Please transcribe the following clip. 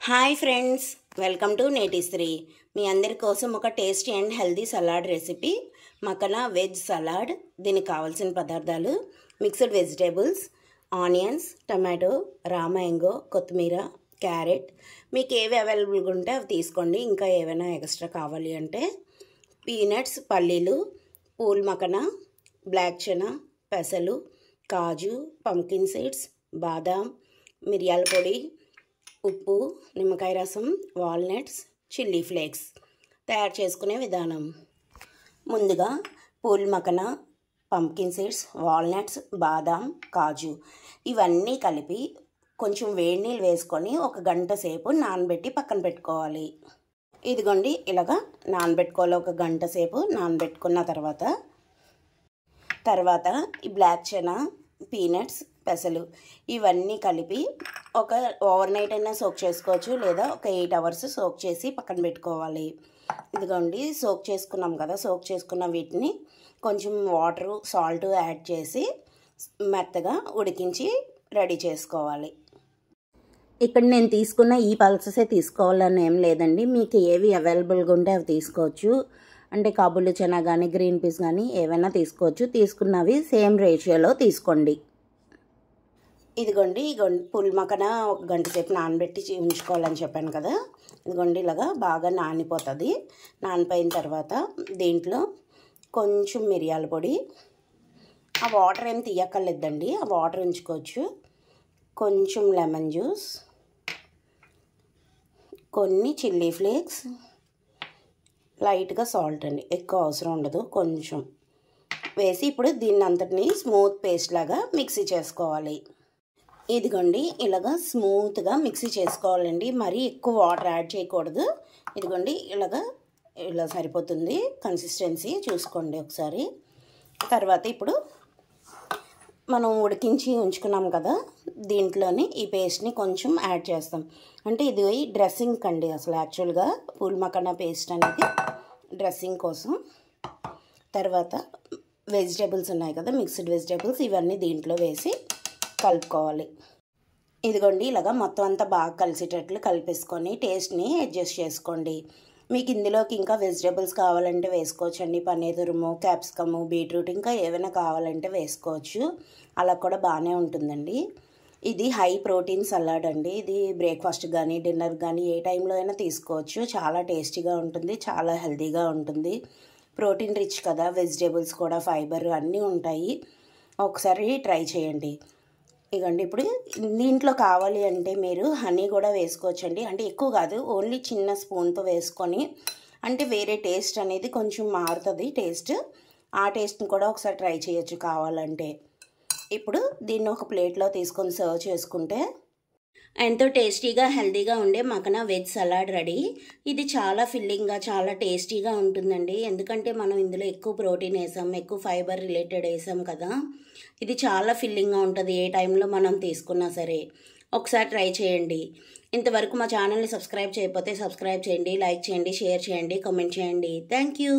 Hi friends, welcome to Netishree. మీ అందరి కోసం ఒక tasty and healthy salad recipe, makhana veg salad. దీనికి కావాల్సిన పదార్థాలు: mixed vegetables, onions, tomato, raw mango, కొత్తిమీర, క్యారెట్. మీకు ఏవి అవైలబుల్గా ఉంటే అవి తీసుకోండి. ఇంకా ఏమైనా ఎక్స్ట్రా కావాలి అంటే పీనట్స్, పల్లీలు, పూల్ మకనా, బ్లాక్ చనా, పెసలు, కాజు, పంకిన్ సీడ్స్, బాదాం, మిరియాల పొడి, ఉప్పు, నిమ్మకాయ రసం, వాల్నట్స్, చిల్లీ ఫ్లేక్స్. తయారు చేసుకునే విధానం: ముందుగా pool Makhana, pumpkin seeds, walnuts, బాదాం, కాజు ఇవన్నీ కలిపి కొంచెం వేడి నీళ్ళు వేసుకొని ఒక గంట సేపు నానబెట్టి పక్కన పెట్టుకోవాలి. ఇదిగోండి, ఇలాగా నానబెట్టుకోవాలి. ఒక గంట సేపు నానబెట్టుకున్న తర్వాత ఈ బ్లాక్ చనా, పీనట్స్, పెసలు ఇవన్నీ కలిపి ఒక ఓవర్ నైట్ అయినా సోక్ చేసుకోవచ్చు, లేదా ఒక 8 అవర్స్ సోక్ చేసి పక్కన పెట్టుకోవాలి. ఇదిగోండి, సోక్ చేసుకున్నాం కదా, సోక్ చేసుకున్న వీటిని కొంచెం వాటరు, సాల్ట్ యాడ్ చేసి మెత్తగా ఉడికించి రెడీ చేసుకోవాలి. ఇక్కడ నేను తీసుకున్న ఈ పల్సెసే తీసుకోవాలని ఏం లేదండి. మీకు ఏవి అవైలబుల్గా ఉంటే అవి తీసుకోవచ్చు. అంటే కాబూలి చనా కానీ గ్రీన్ పీస్ కానీ ఏవైనా తీసుకోవచ్చు. తీసుకున్నవి సేమ్ రేషియోలో తీసుకోండి. ఇదిగోండి, పుల్ మకనా ఒక గంట సేపు నానబెట్టి ఉంచుకోవాలని చెప్పాను కదా. ఇదిగోండి, ఇలాగా బాగా నానిపోతుంది. నానిపోయిన తర్వాత దీంట్లో కొంచెం మిరియాల పొడి, ఆ వాటర్ ఏం తీయక్కర్లేదండి, ఆ వాటర్ ఉంచుకోవచ్చు. కొంచెం లెమన్ జ్యూస్, కొన్ని చిల్లీ ఫ్లేక్స్, లైట్గా సాల్ట్ అండి, ఎక్కువ అవసరం ఉండదు, కొంచెం వేసి ఇప్పుడు దీన్ని అంతటిని స్మూత్ పేస్ట్ లాగా మిక్సీ చేసుకోవాలి. ఇదిగోండి, ఇలాగా స్మూత్గా మిక్సీ చేసుకోవాలండి. మరీ ఎక్కువ వాటర్ యాడ్ చేయకూడదు. ఇదిగోండి, ఇలా సరిపోతుంది కన్సిస్టెన్సీ, చూసుకోండి ఒకసారి. తర్వాత ఇప్పుడు మనం ఉడికించి ఉంచుకున్నాం కదా, దీంట్లోని ఈ పేస్ట్ని కొంచెం యాడ్ చేస్తాం. అంటే ఇది డ్రెస్సింగ్ కండి, అసలు యాక్చువల్గా పూల్ మకనా పేస్ట్ అనేది డ్రెస్సింగ్ కోసం. తర్వాత వెజిటేబుల్స్ ఉన్నాయి కదా, మిక్స్డ్ వెజిటేబుల్స్, ఇవన్నీ దీంట్లో వేసి కలుపుకోవాలి. ఇదిగోండి, ఇలాగా మొత్తం అంతా బాగా కలిసేటట్లు కలిపేసుకొని టేస్ట్ని అడ్జస్ట్ చేసుకోండి. మీకు ఇందులోకి ఇంకా వెజిటేబుల్స్ కావాలంటే వేసుకోవచ్చు అండి. పన్నీర్ తురుము, క్యాప్సికము, బీట్రూట్ ఇంకా ఏమైనా కావాలంటే వేసుకోవచ్చు. అలా కూడా బాగానే ఉంటుందండి. ఇది హై ప్రోటీన్ సలాడ్ అండి. ఇది బ్రేక్ఫాస్ట్ కానీ డిన్నర్ కానీ ఏ టైంలో అయినా తీసుకోవచ్చు. చాలా టేస్టీగా ఉంటుంది, చాలా హెల్తీగా ఉంటుంది. ప్రోటీన్ రిచ్ కదా, వెజిటేబుల్స్ కూడా ఫైబర్ అన్నీ ఉంటాయి. ఒకసారి ట్రై చేయండి. ఇదిగోండి, ఇప్పుడు దీంట్లో కావాలి అంటే మీరు హనీ కూడా వేసుకోవచ్చండి. అంటే ఎక్కువ కాదు, ఓన్లీ చిన్న స్పూన్తో వేసుకొని, అంటే వేరే టేస్ట్ అనేది కొంచెం మారుతుంది టేస్ట్. ఆ టేస్ట్ని కూడా ఒకసారి ట్రై చేయొచ్చు కావాలంటే. ఇప్పుడు దీన్ని ఒక ప్లేట్లో తీసుకొని సర్వ్ చేసుకుంటే ఎంతో టేస్టీగా హెల్తీగా ఉండే మకనా వెజ్ సలాడ్ రెడీ. ఇది చాలా ఫిల్లింగ్గా, చాలా టేస్టీగా ఉంటుందండి. ఎందుకంటే మనం ఇందులో ఎక్కువ ప్రోటీన్ వేసాం, ఎక్కువ ఫైబర్ రిలేటెడ్ వేసాం కదా. ఇది చాలా ఫిల్లింగ్గా ఉంటుంది ఏ టైంలో మనం తీసుకున్నా సరే. ఒకసారి ట్రై చేయండి. ఇంతవరకు మా ఛానల్ని సబ్స్క్రైబ్ చేయకపోతే సబ్స్క్రైబ్ చేయండి, లైక్ చేయండి, షేర్ చేయండి, కామెంట్ చేయండి. Thank you.